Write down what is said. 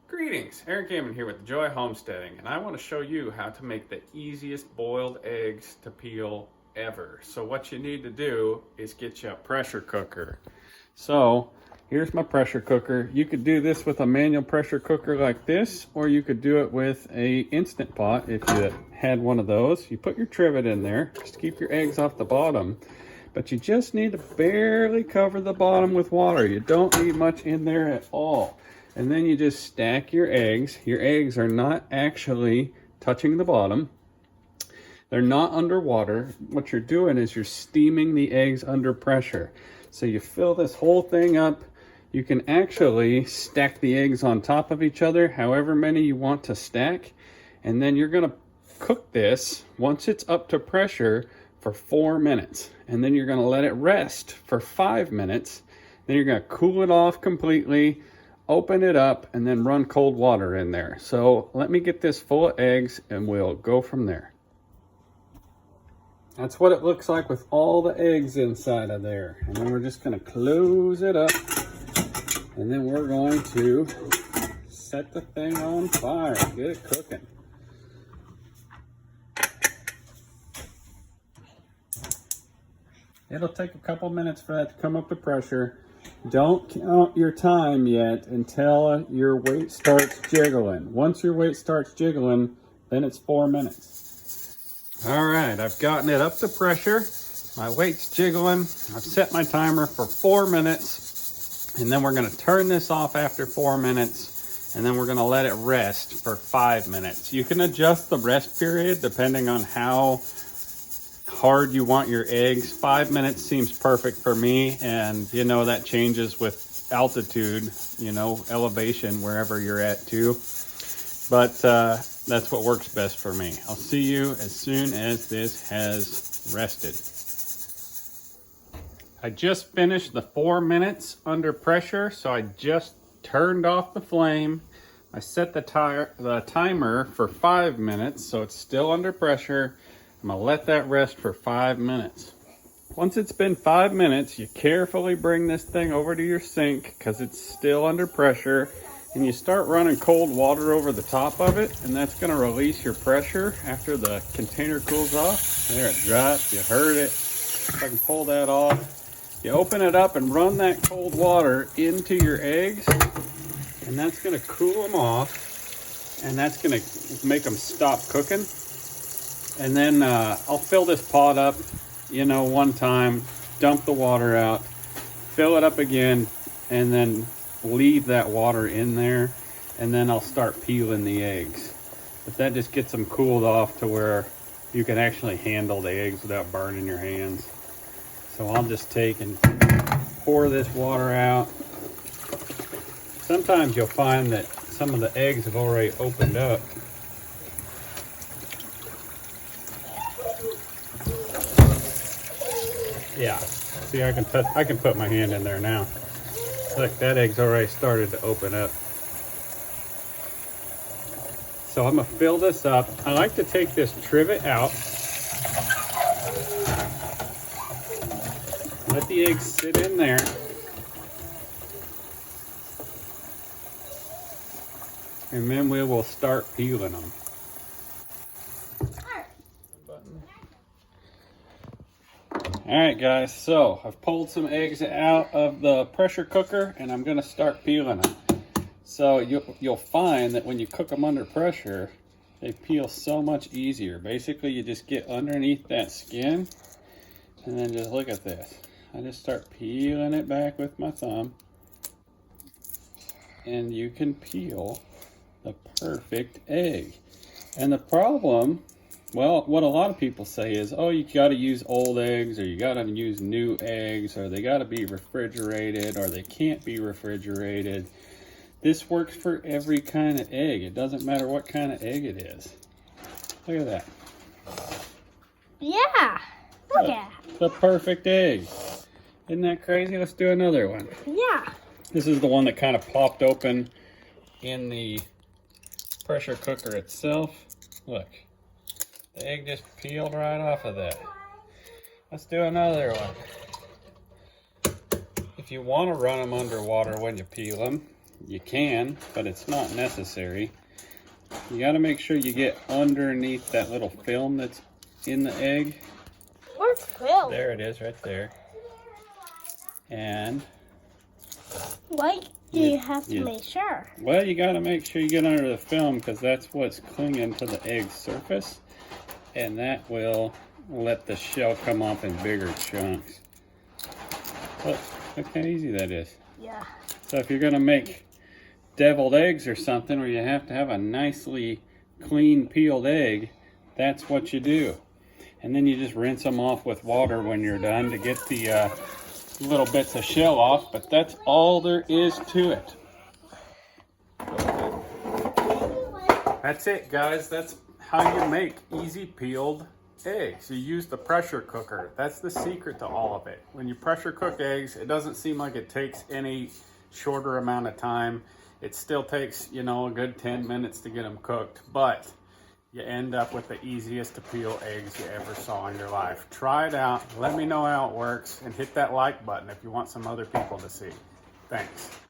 Greetings, Eric Gammon here with Joy Homesteading, and I want to show you how to make the easiest boiled eggs to peel ever. So what you need to do is get you a pressure cooker. So here's my pressure cooker. You could do this with a manual pressure cooker like this, or you could do it with a Instant Pot if you had one of those. You put your trivet in there, just keep your eggs off the bottom. But you just need to barely cover the bottom with water. You don't need much in there at all. And then you just stack your eggs. Your eggs are not actually touching the bottom. They're not underwater. What you're doing is you're steaming the eggs under pressure. So you fill this whole thing up. You can actually stack the eggs on top of each other, however many you want to stack. And then you're gonna cook this, once it's up to pressure, for 4 minutes. And then you're gonna let it rest for 5 minutes. Then you're gonna cool it off completely, open it up, and then run cold water in there. So let me get this full of eggs and we'll go from there. That's what it looks like with all the eggs inside of there. And then we're just gonna close it up, and then we're going to set the thing on fire, get it cooking. It'll take a couple minutes for that to come up to pressure. Don't count your time yet until your weight starts jiggling. Once your weight starts jiggling, then it's 4 minutes. All right, I've gotten it up to pressure. My weight's jiggling. I've set my timer for 4 minutes. And then we're gonna turn this off after 4 minutes. And then we're gonna let it rest for 5 minutes. You can adjust the rest period depending on how hard you want your eggs. 5 minutes seems perfect for me, and you know that changes with altitude, you know, elevation, wherever you're at too. But that's what works best for me. I'll see you as soon as this has rested. I just finished the 4 minutes under pressure, so I just turned off the flame. I set the timer for 5 minutes, so it's still under pressure. I'm gonna let that rest for 5 minutes. Once it's been 5 minutes, you carefully bring this thing over to your sink because it's still under pressure, and you start running cold water over the top of it, and that's gonna release your pressure after the container cools off. There, it dropped, you heard it. If I can pull that off. You open it up and run that cold water into your eggs, and that's gonna cool them off, and that's gonna make them stop cooking. And then I'll fill this pot up, you know, one time, dump the water out, fill it up again, and then leave that water in there, and then I'll start peeling the eggs. But that just gets them cooled off to where you can actually handle the eggs without burning your hands. So I'll just take and pour this water out. Sometimes you'll find that some of the eggs have already opened up. Yeah, see, I can put my hand in there now. Look, that egg's already started to open up. So I'm gonna fill this up. I like to take this trivet out. Let the eggs sit in there. And then we will start peeling them. All right, guys, so I've pulled some eggs out of the pressure cooker, and I'm gonna start peeling them. So you'll find that when you cook them under pressure, they peel so much easier. Basically, you just get underneath that skin, and then just look at this. I just start peeling it back with my thumb, and you can peel the perfect egg. And the problem, well, what a lot of people say is, oh, you got to use old eggs, or you got to use new eggs, or they got to be refrigerated, or they can't be refrigerated. This works for every kind of egg. It doesn't matter what kind of egg it is. Look at that. Yeah, look at it. The perfect egg. Isn't that crazy? Let's do another one. Yeah. This is the one that kind of popped open in the pressure cooker itself. Look. The egg just peeled right off of that. Let's do another one. If you want to run them underwater when you peel them, You can, but it's not necessary. You got to make sure you get underneath that little film that's in the egg. Where's Phil? There it is, right there. And Why do you have to make sure? well, you got to make sure you get under the film because that's what's clinging to the egg surface, and that will let the shell come off in bigger chunks. Look how easy that is. Yeah. So if you're going to make deviled eggs or something where you have to have a nicely clean peeled egg, that's what you do. And then you just rinse them off with water when you're done to get the little bits of shell off, but that's all there is to it. That's it, guys. That's how you make easy peeled eggs. You use the pressure cooker. That's the secret to all of it. When you pressure cook eggs, it doesn't seem like it takes any shorter amount of time. It still takes, you know, a good 10 minutes to get them cooked, but you end up with the easiest to peel eggs you ever saw in your life. Try it out. Let me know how it works, and hit that like button if you want some other people to see. Thanks.